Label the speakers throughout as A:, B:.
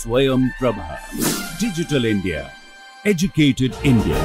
A: Swayam Prabha. Digital India. Educated India.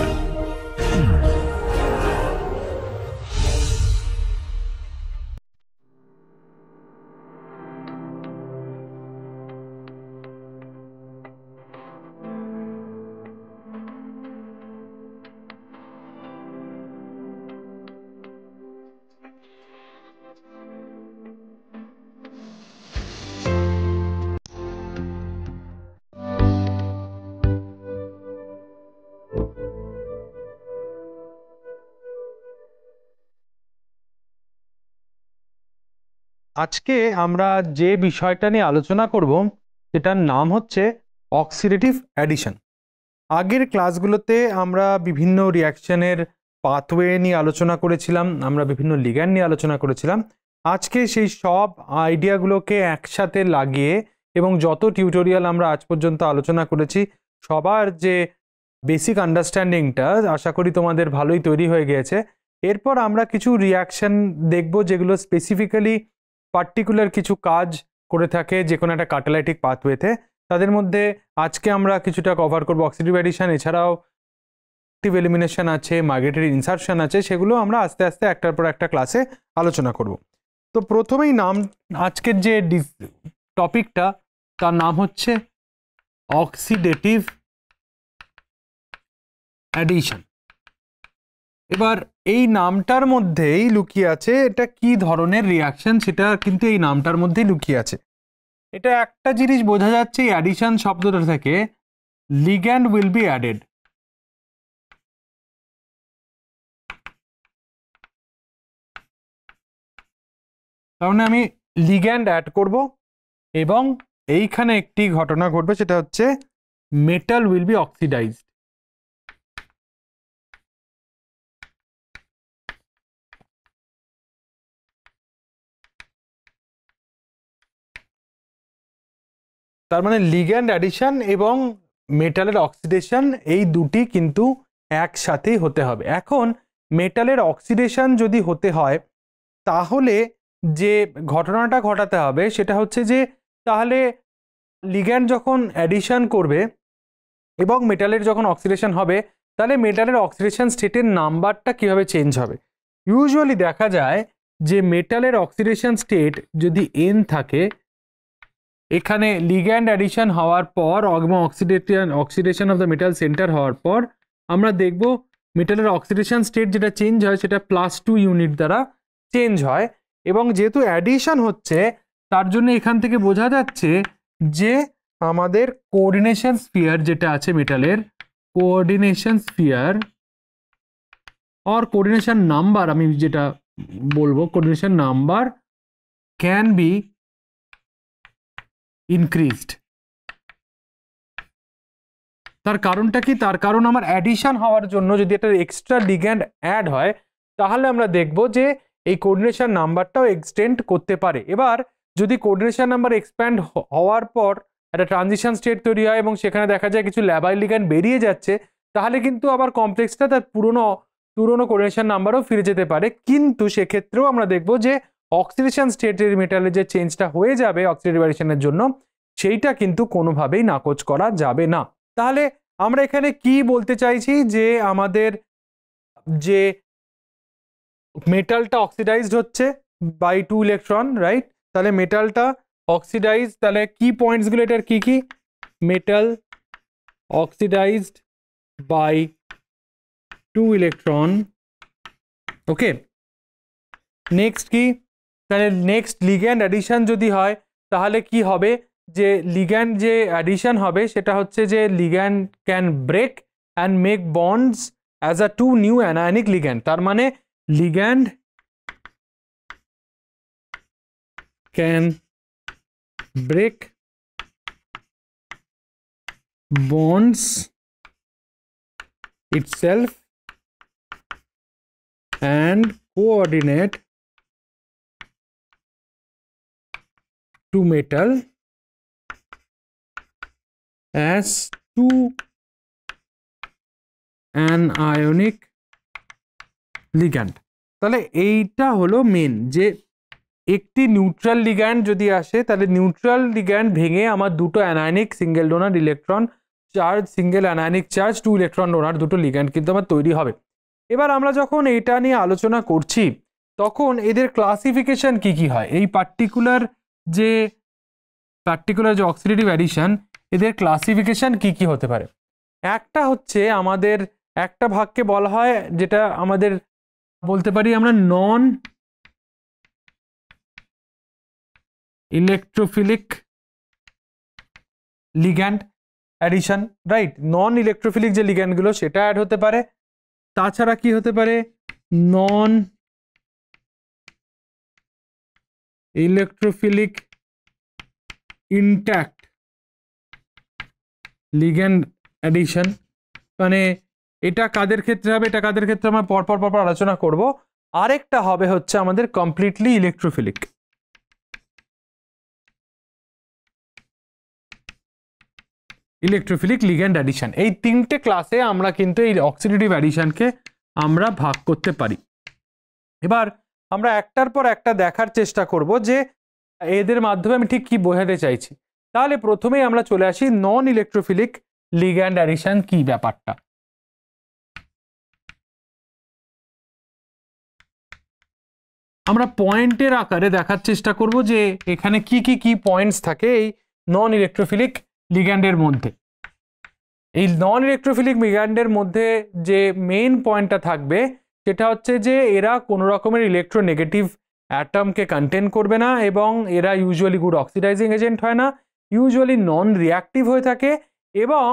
B: আজকে আমরা যে বিষয়টা নিয়ে আলোচনা করব সেটার নাম হচ্ছে অক্সিডেটিভ অ্যাডিশন। আগের ক্লাসগুলোতে আমরা বিভিন্ন রিঅ্যাকশনের পাথওয়ে নিয়ে আলোচনা করেছিলাম, আমরা বিভিন্ন লিগ্যান্ড নিয়ে আলোচনা করেছিলাম। আজকে সেই সব আইডিয়াগুলোকে একসাথে লাগিয়ে এবং যত টিউটোরিয়াল আমরা আজ পর্যন্ত আলোচনা করেছি সবার যে বেসিক আন্ডারস্ট্যান্ডিংটা আশা করি তোমাদের ভালোই তৈরি হয়ে গিয়েছে। এরপর আমরা কিছু রিঅ্যাকশন দেখব যেগুলো স্পেসিফিক্যালি পার্টিকুলার কিছু কাজ করে থাকে যে কোনো একটা ক্যাটালাইটিক পাথওয়েতে। তাদের মধ্যে আজকে আমরা কিছুটা কভার করব অক্সিডেটিভ অ্যাডিশন, এছাড়াও অ্যাক্টিভ এলিমিনেশন আছে, মাইগ্রেটরি ইনসারশন আছে, সেগুলো আমরা আস্তে আস্তে একটার পর একটা ক্লাসে আলোচনা করব। তো প্রথমেই আজকের যে টপিকটা তার নাম হচ্ছে অক্সিডেটিভ অ্যাডিশন। এবার এই নামটার মধ্যেই লুকিয়ে আছে এটা কি ধরনের রিঅ্যাকশন, সেটা কিন্তু এই নামটার মধ্যেই লুকিয়ে আছে। এটা একটা জিনিস বোঝা যাচ্ছে এই অ্যাডিশন শব্দটা থেকে, লিগ্যান্ড উইল বি অ্যাডেড। তার মানে আমি লিগ্যান্ড অ্যাড করব এবং এইখানে একটি ঘটনা ঘটবে, সেটা হচ্ছে মেটাল উইল বি অক্সিডাইজড। তার মানে লিগ্যান্ড অ্যাডিশন এবং মেটালের অক্সিডেশন এই দুটি কিন্তু একসাথেই হতে হবে। এখন মেটালের অক্সিডেশন যদি হতে হয় তাহলে যে ঘটনাটা ঘটাতে হবে সেটা হচ্ছে যে তাহলে লিগ্যান্ড যখন অ্যাডিশন করবে এবং মেটালের যখন অক্সিডেশন হবে তাহলে মেটালের অক্সিডেশন স্টেটের নাম্বারটা কিভাবে চেঞ্জ হবে। ইউজুয়ালি দেখা যায় যে মেটালের অক্সিডেশন স্টেট যদি n থাকে, এখানে লিগ্যান্ড অ্যাডিশন হওয়ার পর এবং oxidation of the metal centre হওয়ার পর আমরা দেখব মেটালের অক্সিডেশন স্টেট যেটা চেঞ্জ হয় সেটা +2 ইউনিট দ্বারা চেঞ্জ হয়। এবং যেহেতু অ্যাডিশন হচ্ছে তার জন্য এখান থেকে বোঝা যাচ্ছে যে আমাদের কোঅর্ডিনেশন স্ফিয়ার যেটা আছে মেটালের, coordination sphere or coordination number, আমি যেটা বলবো coordination number can be increased. তার কারণটা কি? তার কারণ আমার অ্যাডিশন হওয়ার জন্য যদি একটা এক্সট্রা লিগ্যান্ড অ্যাড হয় তাহলে আমরা দেখব যে এই কোঅর্ডিনেশন নাম্বারটাও এক্সটেন্ড করতে পারে। এবার যদি কোঅর্ডিনেশন নাম্বার এক্সপ্যান্ড হওয়ার পর একটা ট্রানজিশন স্টেট তৈরি হয় এবং সেখানে দেখা যায় কিছু ল্যাবাইল লিগ্যান্ড বেরিয়ে যাচ্ছে, তাহলে কিন্তু আবার কমপ্লেক্সটা তার পুরনো কোঅর্ডিনেশন নাম্বারও ফিরে যেতে পারে। কিন্তু সেক্ষেত্রেও আমরা দেখব যে অক্সিডেশন স্টেটের মেটালের যে চেঞ্জটা হয়ে যাবে অক্সিডেটিভ অ্যাডিশনের জন্য সেইটা কিন্তু কোনোভাবেই নাকচ করা যাবে না। তাহলে আমরা এখানে কি বলতে চাইছি যে আমাদের যে মেটালটা অক্সিডাইজড হচ্ছে বাই 2 ইলেকট্রন, রাইট? তাহলে মেটালটা অক্সিডাইজ, তাহলে কি পয়েন্টসগুলো এটার কি কি? Metal oxidized by 2 electron. Okay, next কি? তাহলে নেক্সট লিগ্যান্ড অ্যাডিশন যদি হয় তাহলে কি হবে? যে লিগ্যান্ড যে অ্যাডিশন হবে সেটা হচ্ছে যে ligand can break and make bonds as a 2 new anionic ligand. তার মানে ligand can break bonds itself and coordinate to metal as 2 anionic ligand। তাহলে এইটা হলো মেন, যে একটি নিউট্রাল লিগ্যান্ড যদি আসে তাহলে নিউট্রাল লিগ্যান্ড ভেঙে আমার দুটো anionic single donor electron charge, single anionic charge, 2 electron donor দুটো লিগ্যান্ড কিন্তু আমার তৈরি হবে। এবার আমরা যখন এটা নিয়ে আলোচনা করছি তখন এদের ক্লাসিফিকেশন কি কি হয়, এই পার্টিকুলার যে অক্সিডেটিভ অ্যাডিশন এদের ক্লাসিফিকেশন কি কি হতে পারে। একটা হচ্ছে আমাদের একটা ভাগকে বলা হয়, যেটা আমাদের বলতে পারি আমরা নন ইলেকট্রোফিলিক লিগ্যান্ড অ্যাডিশন, রাইট। নন ইলেকট্রোফিলিক যে লিগ্যান্ডগুলো সেটা অ্যাড হতে পারে। তাছাড়া কি হতে পারে, নন ইলেকট্রোফিলিক ইনট্যাক্ট লিগ্যান্ড অ্যাডিশন, মানে এটা কাদের ক্ষেত্রে হবে, এটা কাদের ক্ষেত্রে আমরা পরপর আলোচনা করব। আরেকটা হবে হচ্ছে আমাদের কমপ্লিটলি ইলেকট্রোফিলিক লিগ্যান্ড অ্যাডিশন। এই তিনটে ক্লাসে আমরা কিন্তু এই অক্সিডেটিভ অ্যাডিশনকে আমরা ভাগ করতে পারি। এবার আমরা একটার পর একটা দেখার চেষ্টা করব যে এদের মাধ্যমে আমি ঠিক কি বোঝাতে চাইছি। তাহলে প্রথমেই আমরা চলে আসি নন ইলেকট্রোফিলিক লিগ্যান্ড অ্যাডিশন কি ব্যাপারটা। আমরা পয়েন্টের আকারে দেখার চেষ্টা করব যে এখানে কি কি পয়েন্টস থাকে এই নন ইলেকট্রোফিলিক লিগ্যান্ডের মধ্যে। এই নন ইলেকট্রোফিলিক লিগ্যান্ডের মধ্যে যে মেইন পয়েন্টটা থাকবে সেটা হচ্ছে যে এরা কোনো রকমের ইলেকট্রোনেগেটিভ অ্যাটমকে কন্টেন করবে না, এবং এরা ইউজুয়ালি গুড অক্সিডাইজিং এজেন্ট হয় না, ইউজুয়ালি নন রিঅ্যাক্টিভ হয়ে থাকে, এবং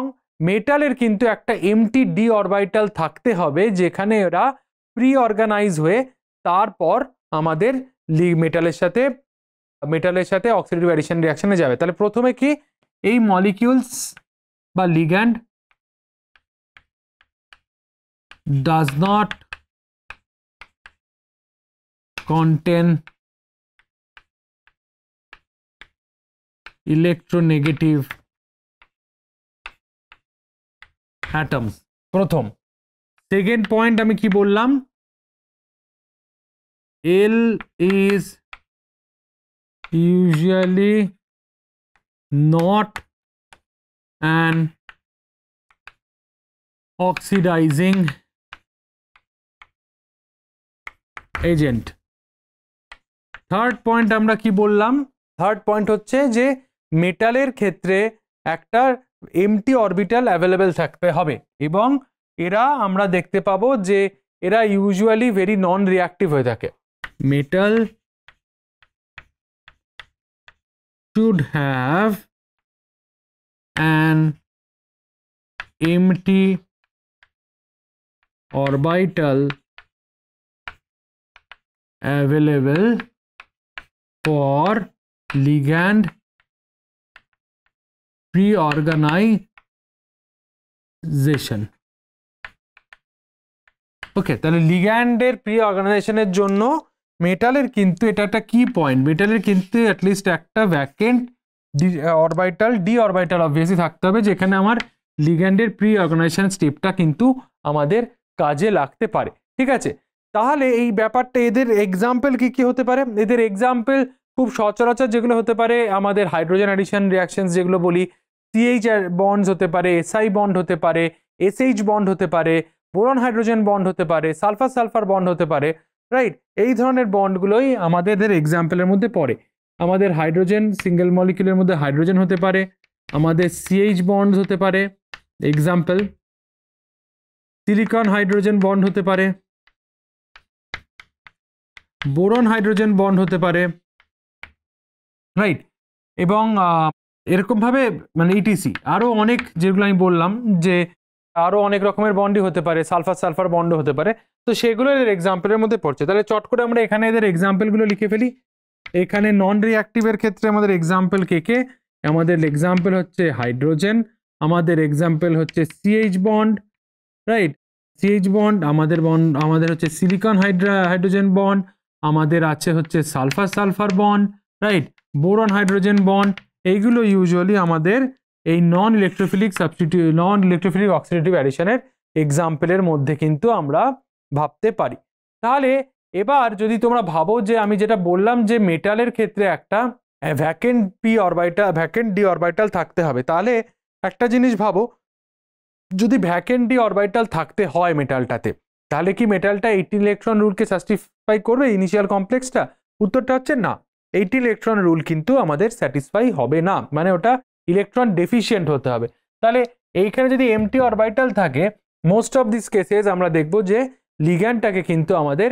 B: মেটালের কিন্তু একটা এমটি ডি অরবিটাল থাকতে হবে যেখানে এরা প্রি অর্গানাইজ হয়ে তারপর আমাদের মেটালের সাথে অক্সিডেটিভ অ্যাডিশন রিঅ্যাকশনে যাবে। তাহলে প্রথমে কি এই মলিকিউলস বা ligand does not contain electronegative atoms, প্রথম। সেকেন্ড পয়েন্ট আমি কি বললাম, L is usually not an oxidizing agent. Third point আমরা কি বললাম, থার্ড পয়েন্ট হচ্ছে যে মেটালের ক্ষেত্রে একটা এমটি অরবিটাল অ্যাভেলেবেল থাকতে হবে, এবং এরা আমরা দেখতে পাবো যে এরা ইউজুয়ালি ভেরি নন রিঅ্যাক্টিভ হয়ে থাকে। Metal should have an empty orbital available for ligand pre-organization. ওকে, তাহলে লিগ্যান্ডের প্রি অর্গানাইজেশনের জন্য মেটালের কিন্তু এটা একটা কি পয়েন্ট, মেটালের কিন্তু অ্যাটলিস্ট একটা vacant orbital D orbital obviously থাকতে হবে যেখানে আমার লিগ্যান্ডের প্রি অর্গানাইজেশন স্টেপটা কিন্তু আমাদের কাজে লাগতে পারে। ঠিক আছে, তাহলে এই ব্যাপারটা এদের এক্সাম্পল কি কি হতে পারে, এদের এক্সাম্পল খুব সচরাচর যেগুলো হতে পারে আমাদের হাইড্রোজেন অ্যাডিশন রিঅ্যাকশনস যেগুলো বলি, সিএইচ বন্ডস হতে পারে, এসআই বন্ড হতে পারে, এসএইচ বন্ড হতে পারে, বোরন হাইড্রোজেন বন্ড হতে পারে, সালফার সালফার বন্ড হতে পারে, রাইট। এই ধরনের বন্ডগুলোই আমাদের এক্সাম্পলের মধ্যে পড়ে। আমাদের হাইড্রোজেন সিঙ্গেল মলিকিউলের মধ্যে হাইড্রোজেন হতে পারে, আমাদের সিএইচ বন্ডস হতে পারে এক্সাম্পল, সিলিকন হাইড্রোজেন বন্ড হতে পারে, বোরন হাইড্রোজেন বন্ড হতে পারে, রাইট। এবং এরকমভাবে মানে ইটিসি আরও অনেক যেগুলো আমি বললাম যে আরও অনেক রকমের বন্ডই হতে পারে, সালফার সালফার বন্ড হতে পারে, তো সেগুলো এদের এক্সাম্পলের মধ্যে পড়ছে। তাহলে চট করে আমরা এখানে এদের এক্সাম্পলগুলো লিখে ফেলি। এখানে নন রিঅ্যাক্টিভের ক্ষেত্রে আমাদের এক্সাম্পল কে কে, আমাদের এক্সাম্পল হচ্ছে হাইড্রোজেন, আমাদের এক্সাম্পল হচ্ছে CH bond, right, CH bond, আমাদের হচ্ছে সিলিকন হাইড্রোজেন বন্ড, আমাদের আছে হচ্ছে sulphur sulphur bond, right, boron hydrogen bond. এইগুলো ইউজুয়ালি আমাদের এই নন ইলেকট্রোফিলিক অক্সিডেটিভ অ্যাডিশনের এক্সাম্পলের মধ্যে কিন্তু আমরা ভাবতে পারি। তাহলে এবার যদি তোমরা ভাবো যে আমি যেটা বললাম যে মেটালের ক্ষেত্রে একটা ভ্যাকেন্ট ডি অরবিটাল থাকতে হবে, তাহলে একটা জিনিস ভাবো, যদি ভ্যাকেন্ট ডি অরবিটাল থাকতে হয় মেটালটাতে, তাহলে কি মেটালটা 18 ইলেকট্রন রুলকে স্যাটিসফাই করবে ইনিশিয়াল কমপ্লেক্সটা? উত্তরটা হচ্ছে না, 18 ইলেকট্রন রুল কিন্তু আমাদের স্যাটিসফাই হবে না, মানে ওটা ইলেকট্রন ডেফিশিয়েন্ট হতে হবে। তাহলে এইখানে যদি এমটি অরবিটাল থাকে, মোস্ট অফ দিস কেসেস আমরা দেখব যে লিগ্যান্ডটাকে কিন্তু আমাদের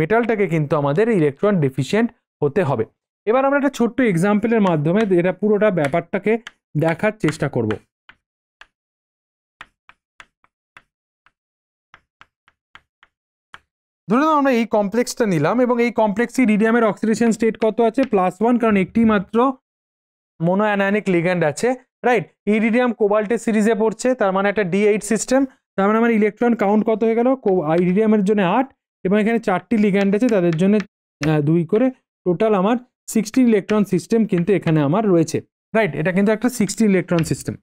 B: মেটালটাকে কিন্তু আমাদের ইলেকট্রন ডেফিশিয়েন্ট হতে হবে। এবার আমরা একটা ছোট্ট এক্সাম্পলের মাধ্যমে এটা পুরোটা ব্যাপারটাকে দেখার চেষ্টা করব। ধরুন আমরা এই কমপ্লেক্সটা নিলাম এবং এই কমপ্লেক্সে ইরিডিয়ামের অক্সিডেশন স্টেট কত আছে? +1, কারণ একটি মাত্র মোনো অ্যানায়নিক লিগ্যান্ড আছে, রাইট? ইরিডিয়াম কোবাল্টের সিরিজে পড়ছে, তার মানে একটা D8 সিস্টেম, তার মানে আমার ইলেকট্রন কাউন্ট কত হয়ে গেল? ইরিডিয়ামের জন্য 8 এবং এখানে 4টি লিগ্যান্ড আছে, তাদের জন্য 2 করে, টোটাল আমার 16 ইলেকট্রন সিস্টেম কিন্তু এখানে আমার রয়েছে, রাইট? এটা কিন্তু একটা 16 ইলেকট্রন সিস্টেম।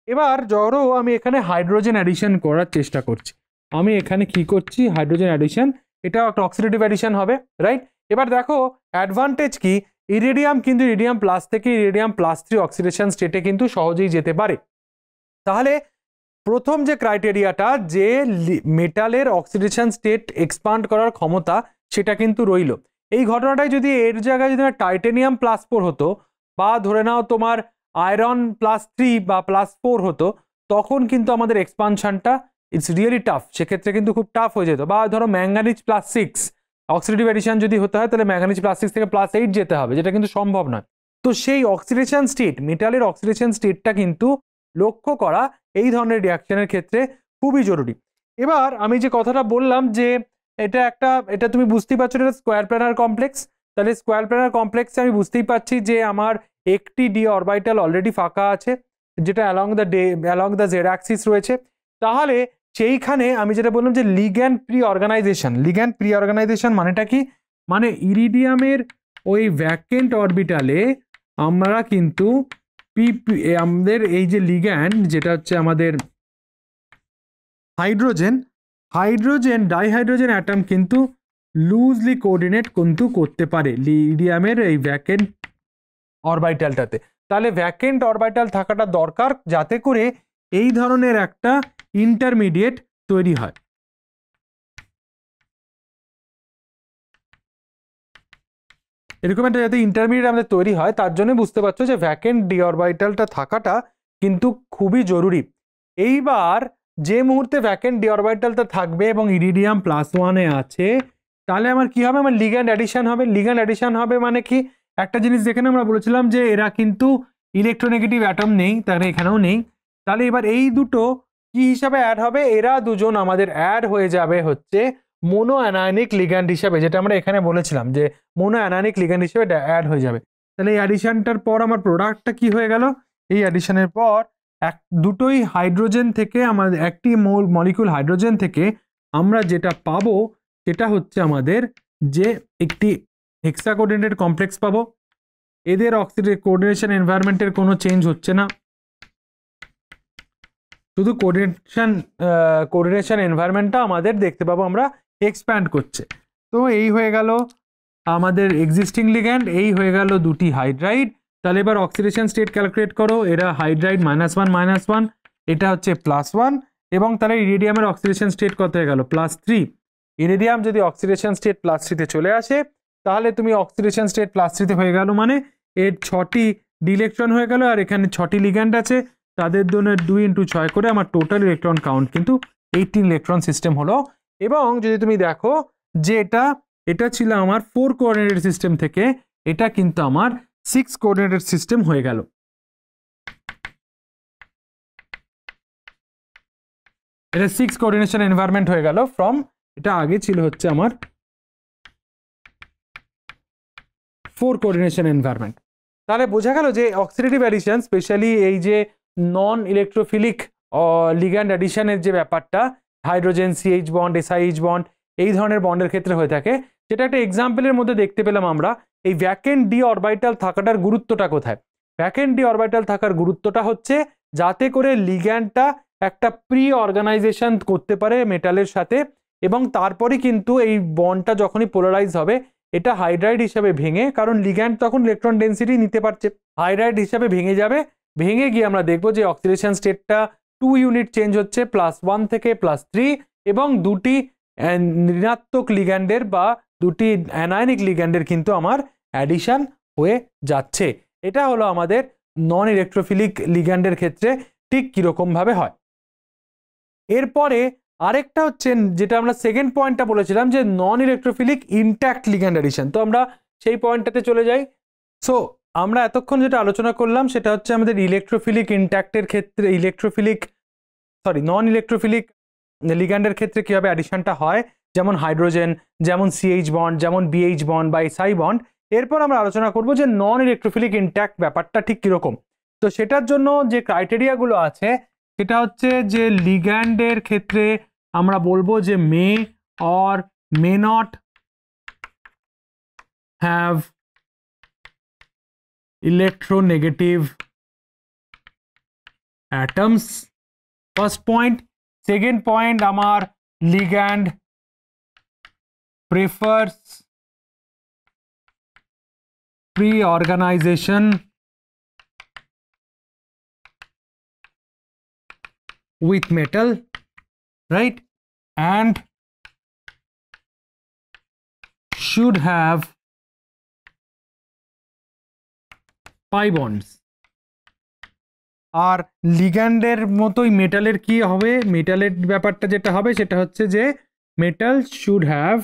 B: এবার ধরো আমি এখানে হাইড্রোজেন অ্যাডিশন করার চেষ্টা করছি, আমি এখানে কি করছি? হাইড্রোজেন অ্যাডিশন, এটা একটা অক্সিডেটিভ অ্যাডিশন হবে, রাইট? এবার দেখো অ্যাডভান্টেজ কি, ইরিডিয়াম কিন্তু ইরিডিয়াম প্লাস থেকে ইরিডিয়াম +3 অক্সিডেশন স্টেটে কিন্তু সহজেই যেতে পারে। তাহলে প্রথম যে ক্রাইটেরিয়াটা, যে মেটালের অক্সিডেশন স্টেট এক্সপান্ড করার ক্ষমতা, সেটা কিন্তু রইল। এই ঘটনাটাই যদি এর জায়গায় যদি টাইটেনিয়াম +4 হতো, বা ধরে নাও তোমার আয়রন +3 বা +4 হতো, তখন কিন্তু আমাদের এক্সপানশনটা ইটস রিয়েলি টাফ, সেক্ষেত্রে কিন্তু খুব টাফ হয়ে যেত। বা ধরো ম্যাঙ্গানিজ +6 অক্সিডেটিভ অ্যাডিশন যদি হতে হয়, তাহলে ম্যাঙ্গানিজ +6 থেকে +8 যেতে হবে, যেটা কিন্তু সম্ভব নয়। তো সেই অক্সিডেশন স্টেট, মেটালের অক্সিডেশন স্টেটটা কিন্তু লক্ষ্য করা এই ধরনের রিয়াকশনের ক্ষেত্রে খুবই জরুরি। এবার আমি যে কথাটা বললাম যে এটা তুমি বুঝতেই পারছো, এটা স্কোয়ার প্ল্যানার কমপ্লেক্স। তাহলে স্কোয়ার প্ল্যানার কমপ্লেক্সে আমি বুঝতেই পারছি যে আমার একটি ডি অরবিটাল অলরেডি ফাঁকা আছে, যেটা অ্যালং দ্য জেড অ্যাক্সিস রয়েছে। তাহলে সেইখানে আমি যেটা বললাম যে লিগ্যান্ড প্রি অর্গানাইজেশন মানেটা কি? মানে ইরিডিয়ামের ওই ভ্যাকেন্ট অরবিটালে আমরা কিন্তু আমাদের এই যে লিগ্যান্ড, যেটা হচ্ছে আমাদের হাইড্রোজেন ডাইহাইড্রোজেন অ্যাটম কিন্তু লুজলি কোঅর্ডিনেট কিন্তু করতে পারে লিডিয়ামের এই ভ্যাকেন্ট অরবিটালটাতে। তাহলে ভ্যাকেন্ট অরবিটাল থাকাটা দরকার, যাতে করে এই ধরনের একটা ইন্টারমিডিয়েট তৈরি হয়। এরকম একটা যাতে ইন্টারমিডিয়েট আমাদের তৈরি হয়, তার জন্য বুঝতে পারছো যে ভ্যাকেন্ট ডি অরবিটালটা থাকাটা কিন্তু খুবই জরুরি। এইবার যে মুহূর্তে ভ্যাকেন্ট ডি অরবিটালটা থাকবে এবং ইরিডিয়াম +1 আছে, তাহলে আমার কি হবে? আমার লিগ্যান্ড অ্যাডিশন হবে। লিগ্যান্ড অ্যাডিশন হবে মানে কি? একটা জিনিস যেখানে আমরা বলেছিলাম যে এরা কিন্তু ইলেকট্রোনেগেটিভ অ্যাটম নেই, তাহলে এখানেও নেই। তাহলে এবার এই দুটো কি হিসাবে অ্যাড হবে? এরা দুজন আমাদের অ্যাড হয়ে যাবে হচ্ছে মোনো অ্যানায়নিক লিগ্যান্ড হিসাবে, যেটা আমরা এখানে বলেছিলাম যে মোনো অ্যানায়নিক লিগ্যান্ড হিসেবে অ্যাড হয়ে যাবে। তাহলে এই অ্যাডিশনটার পর আমার প্রোডাক্টটা কি হয়ে গেল? এই অ্যাডিশনের পর দুটোই হাইড্রোজেন থেকে, আমাদের একটি মলিকিউল হাইড্রোজেন থেকে আমরা যেটা পাবো সেটা হচ্ছে আমাদের যে একটি হেক্সা কোঅর্ডিনেটেড কমপ্লেক্স পাবো। এদের কোঅর্ডিনেশন এনভায়রনমেন্টের কোনো চেঞ্জ হচ্ছে না, শুধু কোঅর্ডিনেশন এনভায়রনমেন্টটা আমাদের দেখতে পাবো আমরা এক্সপ্যান্ড করছে। তো এই হয়ে গেল আমাদের এক্সিস্টিং লিগ্যান্ড, এই হয়ে গেল দুটি হাইড্রাইড। তাহলে এবার অক্সিডেশন স্টেট ক্যালকুলেট করো। এরা হাইড্রাইড -1, এটা হচ্ছে +1, এবং তাহলে ইরিডিয়ামের অক্সিডেশন স্টেট কত হয়ে গেল? +3। ইরিডিয়াম যদি অক্সিডেশন স্টেট +3 চলে আসে, তাহলে তুমি অক্সিডেশন স্টেট +3 হয়ে গেল, মানে এর 6টি ইলেকট্রন হয়ে গেল, আর এখানে 6টি লিগ্যান্ড আছে, তাদের জন্য 2 × 6 করে আমার টোটাল ইলেকট্রন কাউন্ট কিন্তু 18 ইলেকট্রন সিস্টেম হলো। এবং যদি তুমি দেখো যে এটা ছিল আমার 4 কোঅর্ডিনেটেড সিস্টেম থেকে এটা কিন্তু আমার 6 কোঅর্ডিনেটেড সিস্টেম হয়ে গেল। এটা 6 কোঅর্ডিনেশন এনভায়রনমেন্ট হয়ে গেল ফ্রম, এটা আগে ছিল হচ্ছে আমার 4 কোঅর্ডিনেশন এনভায়রনমেন্ট। তাহলে বোঝা গেল যে অক্সিডেটিভ অ্যাডিশন, স্পেশালি এই যে নন ইলেকট্রোফিলিক লিগ্যান্ড অ্যাডিশনের যে ব্যাপারটা, hydrogen CH bond SiH bond এই ধরনের বন্ডের ক্ষেত্রে হয়ে থাকে, সেটা একটা এক্সাম্পলের মধ্যে দেখতে পেলাম আমরা। এই ভ্যাকেন্ট ডি অরবিটাল থাকাটার গুরুত্বটা কোথায়? ভ্যাকেন্ট ডি অরবিটাল থাকার গুরুত্বটা হচ্ছে যাতে করে লিগ্যান্ডটা একটা প্রি অর্গানাইজেশন করতে পারে মেটালের সাথে, এবং তারপরে কিন্তু এই বন্ডটা যখনই পোলারাইজ হবে এটা হাইড্রাইড হিসাবে ভেঙে, কারণ লিগ্যান্ড তখন ইলেকট্রন ডেন্সিটি নিতে পারছে, হাইড্রাইড হিসাবে ভেঙে যাবে। ভেঙে গিয়ে আমরা দেখবো যে অক্সিডেশন স্টেটটা 2 ইউনিট চেঞ্জ হচ্ছে +1 থেকে +3, এবং দুটি ঋণাত্মক লিগ্যান্ডের বা দুটি অ্যানায়নিক লিগ্যান্ডের কিন্তু আমার অ্যাডিশন হয়ে যাচ্ছে। এটা হলো আমাদের নন ইলেকট্রোফিলিক লিগ্যান্ডের ক্ষেত্রে ঠিক কিরকম ভাবে হয়। এরপরে আরেকটা হচ্ছে যেটা আমরা সেকেন্ড পয়েন্টটা বলেছিলাম যে নন ইলেকট্রোফিলিক ইনট্যাক্ট লিগ্যান্ড অ্যাডিশন, তো আমরা সেই পয়েন্টটাতে চলে যাই। সো আমরা এতক্ষণ যেটা আলোচনা করলাম সেটা হচ্ছে আমাদের ইলেকট্রোফিলিক ইনট্যাক্টের ক্ষেত্রে নন ইলেকট্রোফিলিক লিগ্যান্ডের ক্ষেত্রে কিভাবে অ্যাডিশনটা হয়, যেমন হাইড্রোজেন, যেমন CH বন্ড, যেমন BH বন্ড বা SI বন্ড। এরপর আমরা আলোচনা করব যে নন ইলেকট্রোফিলিক ইনট্যাক্ট ব্যাপারটা ঠিক কিরকম। তো সেটার জন্য যে ক্রাইটেরিয়াগুলো আছে সেটা হচ্ছে যে লিগ্যান্ডের ক্ষেত্রে আমরা বলবো যে মে or may not have electronegative atoms, first point. Second point, আমার ligand prefers pre-organization with metal, right, and should have pi bonds. আর লিগ্যান্ডের মতোই মেটালের কি হবে, মেটালের ব্যাপারটা যেটা হবে সেটা হচ্ছে যে metal should have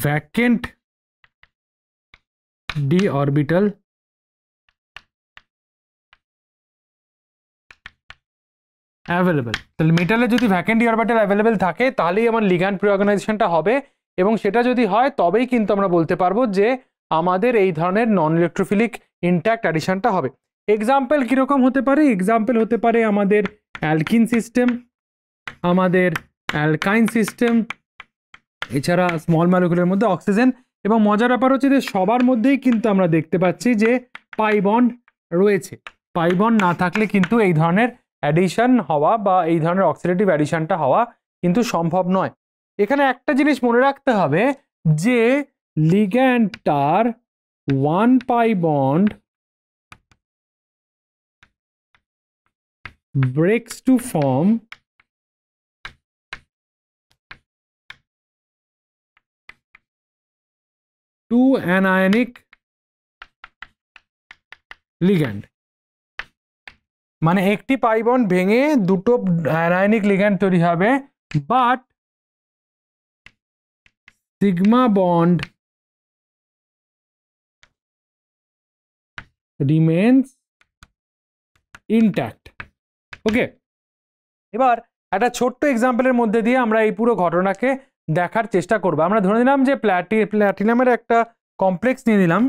B: vacant d orbital available. তাহলে মেটালে যদি ভ্যাকেন্ট ডি অরবিটাল অ্যাভেলেবেল থাকে তাহলেই আমার লিগ্যান্ড প্রিঅর্গানাইজেশনটা হবে, এবং সেটা যদি হয় তবেই কিন্তু আমরা বলতে পারবো যে আমাদের এই ধরনের নন ইলেকট্রোফিলিক ইনট্যাক্ট অ্যাডিশনটা হবে। এক্সাম্পল কীরকম হতে পারে? এক্সাম্পল হতে পারে আমাদের অ্যালকিন সিস্টেম, আমাদের অ্যালকাইন সিস্টেম, এছাড়া স্মল মলিকুলের মধ্যে অক্সিজেন। এবং মজার ব্যাপার হচ্ছে যে সবার মধ্যেই কিন্তু আমরা দেখতে পাচ্ছি যে পাই বন্ড রয়েছে। পাই বন্ড না থাকলে কিন্তু এই ধরনের অ্যাডিশন হওয়া বা এই ধরনের অক্সিডেটিভ অ্যাডিশনটা হওয়া কিন্তু সম্ভব নয়। এখানে একটা জিনিস মনে রাখতে হবে যে লিগ্যান্ডটার 1 pi bond breaks to form two anionic ligand, মানে একটি পাই বন্ড ভেঙে দুটো অ্যানায়নিক লিগ্যান্ড তৈরি হবে, but sigma bond remains intact. Okay, এবার একটা ছোট্ট এক্সাম্পলের মধ্যে দিয়ে আমরা এই পুরো ঘটনাকে দেখার চেষ্টা করব। আমরা ধরে নিলাম যে প্ল্যাটিনামের একটা কমপ্লেক্স নিয়ে নিলাম,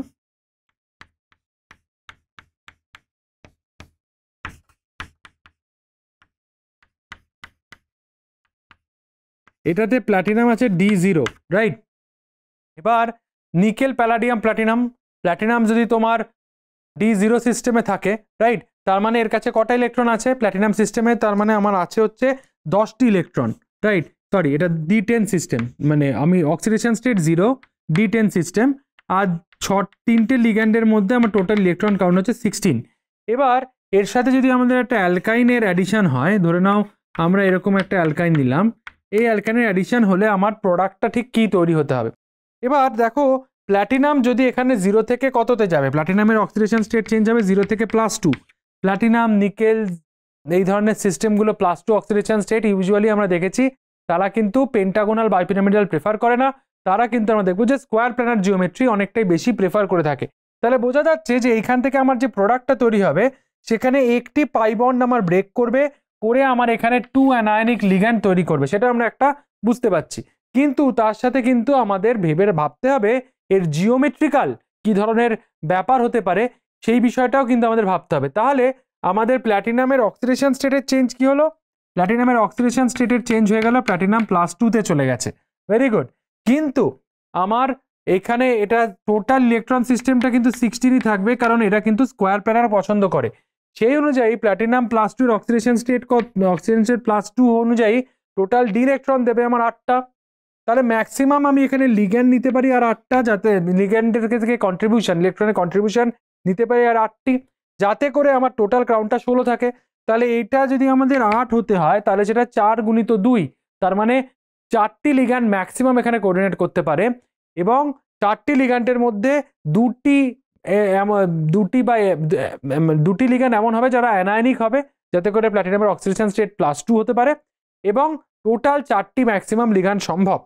B: এটাতে প্ল্যাটিনাম আছে D0, রাইট। এবার নিকেল প্যালাডিয়াম প্ল্যাটিনাম যদি তোমার D0 সিস্টেমে থাকে, রাইট, তার মানে এর কাছে কটা ইলেকট্রন আছে প্ল্যাটিনাম সিস্টেমে? তার মানে আমার আছে হচ্ছে 10টি ইলেকট্রন, রাইট। সরি, এটা D10 সিস্টেম, মানে আমি অক্সিডেশন স্টেট 0, D10 সিস্টেম, আর 3টে লিগ্যান্ডের মধ্যে আমার টোটাল ইলেকট্রন কাউন্ট হচ্ছে 16। এবার এর সাথে যদি আমাদের একটা অ্যালকাইনের অ্যাডিশন হয়, ধরে নাও আমরা এরকম একটা অ্যালকাইন নিলাম, এই অ্যালকাইনের অ্যাডিশন হলে আমার প্রোডাক্টটা ঠিক কী তৈরি হতে হবে? এবার দেখো প্ল্যাটিনাম যদি এখানে 0 থেকে কততে যাবে, প্ল্যাটিনামের অক্সিডেশন স্টেট চেঞ্জ হবে 0 থেকে +2। প্ল্যাটিনাম, নিকেল, এই ধরনের সিস্টেমগুলো +2 অক্সিডেশন স্টেট ইউজুয়ালি আমরা দেখেছি তারা কিন্তু পেন্টাগোনাল বাইপিরামিডাল প্রেফার করে না, তারা কিন্তু আমরা দেখবো যে স্কোয়ার প্ল্যানার জিওমেট্রি অনেকটাই বেশি প্রেফার করে থাকে। তাহলে বোঝা যাচ্ছে যে এইখান থেকে আমার যে প্রোডাক্টটা তৈরি হবে সেখানে একটি পাই বন্ড আমার ব্রেক করবে, করে আমার এখানে 2 অ্যানায়নিক লিগ্যান্ড তৈরি করবে, সেটা আমরা একটা বুঝতে পারছি। কিন্তু তার সাথে কিন্তু আমাদের ভাবতে হবে এর জিওমেট্রিক্যাল কি ধরনের ব্যাপার হতে পারে, সেই বিষয়টাও কিন্তু আমাদের ভাবতে হবে। তাহলে আমাদের প্ল্যাটিনামের অক্সিডেশন স্টেটের চেঞ্জ কি হলো? প্ল্যাটিনামের অক্সিডেশন স্টেটের চেঞ্জ হয়ে গেল, প্ল্যাটিনাম +2তে চলে গেছে, ভেরি গুড। কিন্তু আমার এখানে এটা টোটাল ইলেকট্রন সিস্টেমটা কিন্তু 16ই থাকবে, কারণ এটা কিন্তু স্কোয়ার প্যারার পছন্দ করে। সেই অনুযায়ী প্ল্যাটিনাম +2 এর অক্সিডেশন স্টেট +2 অনুযায়ী টোটাল ডি ইলেকট্রন দেবে আমার 8টা। তাহলে ম্যাক্সিমাম আমি এখানে লিগ্যান্ড নিতে পারি আর 8টা, যাতে লিগ্যান্ডের থেকে কন্ট্রিবিউশন ইলেকট্রনের কন্ট্রিবিউশন নিতে পারি আর 8টি, যাতে করে আমার টোটাল কাউন্টটা 16 থাকে। তাহলে এটা যদি আমাদের 8 হতে হয় তাহলে সেটা 4 × 2, তার মানে 4টি লিগ্যান্ড ম্যাক্সিমাম এখানে কোঅর্ডিনেট করতে পারে। এবং 4টি লিগ্যান্ডের মধ্যে দুটি লিগ্যান্ড এমন হবে যারা অ্যানায়নিক হবে, যাতে করে প্ল্যাটিনামের অক্সিডেশন স্টেট +2 হতে পারে, এবং টোটাল 4টি ম্যাক্সিমাম লিগ্যান্ড সম্ভব।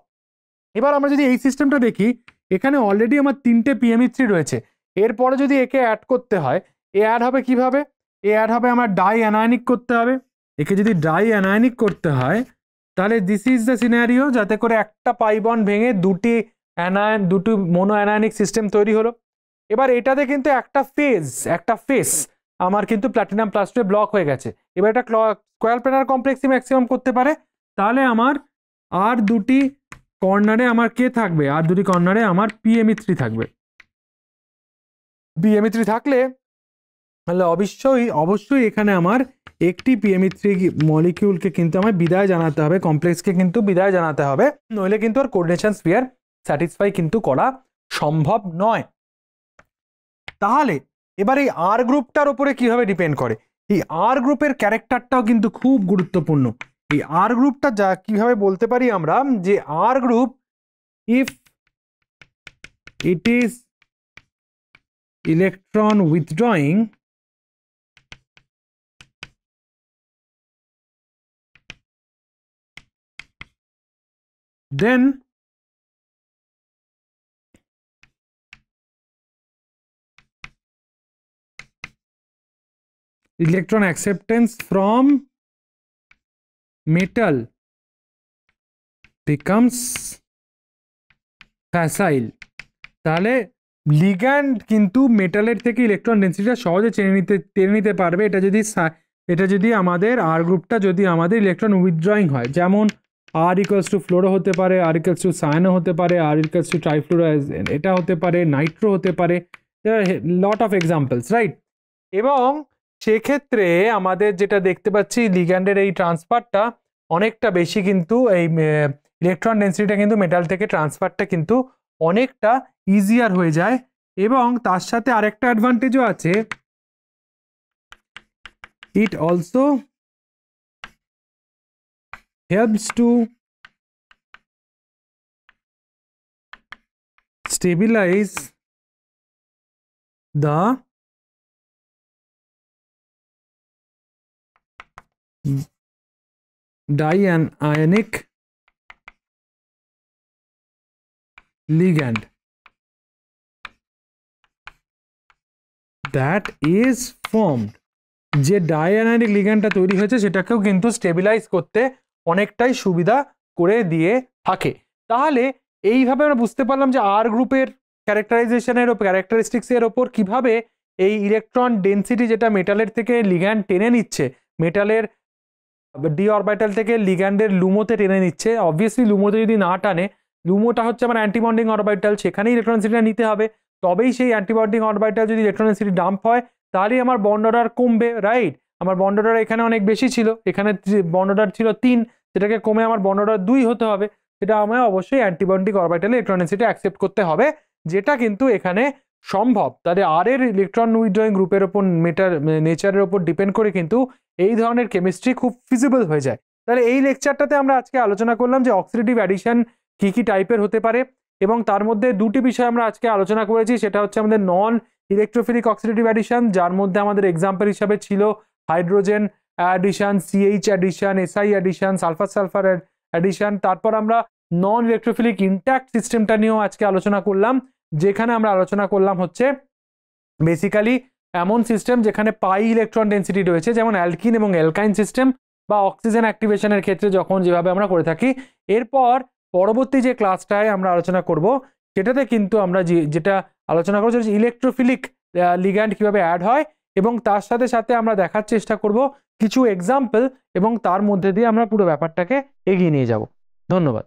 B: এবার আমরা যদি এই সিস্টেমটা দেখি, এখানে অলরেডি আমার 3টে PME3 রয়েছে। এরপরে যদি একে অ্যাড করতে হয়, এ অ্যাড হবে কিভাবে? এ অ্যাড হবে আমার ডাই অ্যানায়নিক করতে হবে। একে যদি ডাই অ্যানায়নিক করতে হয় তাহলে দিস ইজ দ্য সিনারিও, যাতে করে একটা পাই বন্ড ভেঙে দুটি মোনো অ্যানায়নিক সিস্টেম তৈরি হলো। এবার এটাতে কিন্তু একটা ফেস আমার কিন্তু প্ল্যাটিনাম +2 ব্লক হয়ে গেছে। এবার এটা স্কয়ার প্ল্যানার কমপ্লেক্সই ম্যাক্সিমাম করতে পারে। তাহলে আমার আর দুটি কর্নারে আমার কে থাকবে? আর দুটি কর্নারে আমার PME3 থাকবে। PME3 থাকলে তাহলে অবশ্যই এখানে আমার একটি PME3 মলিকিউলকে কিন্তু আমার বিদায় জানাতে হবে, কমপ্লেক্সকে কিন্তু বিদায় জানাতে হবে, নইলে কিন্তু আর কোঅর্ডিনেশন স্ফিয়ার স্যাটিসফাই কিন্তু করা সম্ভব নয়। তাহলে এবার এই আর গ্রুপটার উপরে কিভাবে ডিপেন্ড করে? এই আর গ্রুপের ক্যারেক্টারটাও কিন্তু খুব গুরুত্বপূর্ণ। এই আর গ্রুপটা যা কিভাবে বলতে পারি আমরা, যে আর group if it is electron withdrawing then electron acceptance from metal becomes facile। তাহলে লিগ্যান্ড কিন্তু মেটালের থেকে ইলেকট্রন ডেন্সিটিটা সহজে টেনে নিতে পারবে, এটা যদি আমাদের আর গ্রুপটা যদি আমাদের ইলেকট্রন উইথড্রয়িং হয়। যেমন R = ফ্লোরো হতে পারে, R = সায়ানো হতে পারে, R = ট্রাইফ্লোরো, এটা হতে পারে, নাইট্রো হতে পারে, লট অফ এক্সাম্পলস, রাইট। এবং সেক্ষেত্রে আমাদের যেটা দেখতে পাচ্ছি, লিগ্যান্ডের এই ট্রান্সফারটা অনেকটা বেশি, কিন্তু এই ইলেকট্রন ডেন্সিটিটা কিন্তু মেটাল থেকে ট্রান্সফারটা কিন্তু অনেকটা ইজিয়ার হয়ে যায়। এবং তার সাথে আরেকটা অ্যাডভান্টেজও আছে, it also helps to stabilize the dianionic ligand that is formed। যে ডাইঅ্যানায়নিক লিগ্যান্ডটা তৈরি হয়েছে সেটাকেও কিন্তু স্টেবিলাইজ করতে অনেকটাই সুবিধা করে দিয়ে থাকে। তাহলে এইভাবে আমরা বুঝতে পারলাম যে আর গ্রুপের ক্যারেক্টারিস্টিক্সের ওপর কিভাবে এই ইলেকট্রন ডেন্সিটি, যেটা মেটালের থেকে লিগ্যান্ড টেনে নিচ্ছে, মেটালের ডি অরবিটাল থেকে লিগ্যান্ডের লুমোতে টেনে নিচ্ছে। অবভিয়াসলি লুমোতে যদি না টানে, লুমোটা হচ্ছে আমার অ্যান্টিবন্ডিং অরবিটাল, সেখানেই ইলেকট্রন ডেন্সিটিটা নিতে হবে। তবেই সেই অ্যান্টিবন্ডিং অরবিটাল যদি ইলেকট্রন ডেন্সিটি ডাম্প হয়, তাহলেই আমার বন্ড অর্ডার কমবে, রাইট। আমার বন্ড অর্ডার এখানে অনেক বেশি ছিল, এখানে বন্ড অর্ডার ছিল 3, সেটাকে কমে আমার বন্ড অর্ডার 2 হতে হবে। সেটা আমায় অবশ্যই অ্যান্টিবন্ডিং অরবিটালে ইলেকট্রন ডেন্সিটি অ্যাকসেপ্ট করতে হবে, যেটা কিন্তু এখানে সম্ভব। তাহলে আর এর ইলেকট্রন উইথড্রয়িং গ্রুপের ওপর নেচারের ওপর ডিপেন্ড করে কিন্তু এই ধরনের কেমিস্ট্রি খুব ফিজিবল হয়ে যায়। তাহলে এই লেকচারটাতে আমরা আজকে আলোচনা করলাম যে অক্সিডেটিভ অ্যাডিশন কি কি টাইপের হতে পারে, এবং তার মধ্যে দুটি বিষয় আমরা আজকে আলোচনা করেছি। সেটা হচ্ছে আমাদের নন ইলেকট্রোফিলিক অক্সিডেটিভ অ্যাডিশন, যার মধ্যে আমাদের এক্সাম্পল হিসাবে ছিল hydrogen addition, CH addition, SI addition, sulphur sulphur addition. তারপর আমরা নন ইলেকট্রোফিলিক ইন্ট্যাক্ট সিস্টেমটা নিয়েও আজকে আলোচনা করলাম, যেখানে আমরা আলোচনা করলাম হচ্ছে বেসিক্যালি এমন সিস্টেম যেখানে পাই ইলেকট্রন ডেন্সিটি রয়েছে, যেমন অ্যালকিন এবং অ্যালকাইন সিস্টেম বা অক্সিজেন অ্যাক্টিভেশনের ক্ষেত্রে যখন যেভাবে আমরা করে থাকি। এরপর পরবর্তী যে ক্লাসটায় আমরা আলোচনা করব, সেটাতে কিন্তু আমরা যেটা আলোচনা করছি ইলেকট্রোফিলিক লিগ্যান্ড কিভাবে অ্যাড হয়, এবং তার সাথে সাথে আমরা দেখার চেষ্টা করব কিছু এক্সাম্পল, এবং তার মধ্যে দিয়ে আমরা পুরো ব্যাপারটাকে এগিয়ে নিয়ে যাব। ধন্যবাদ।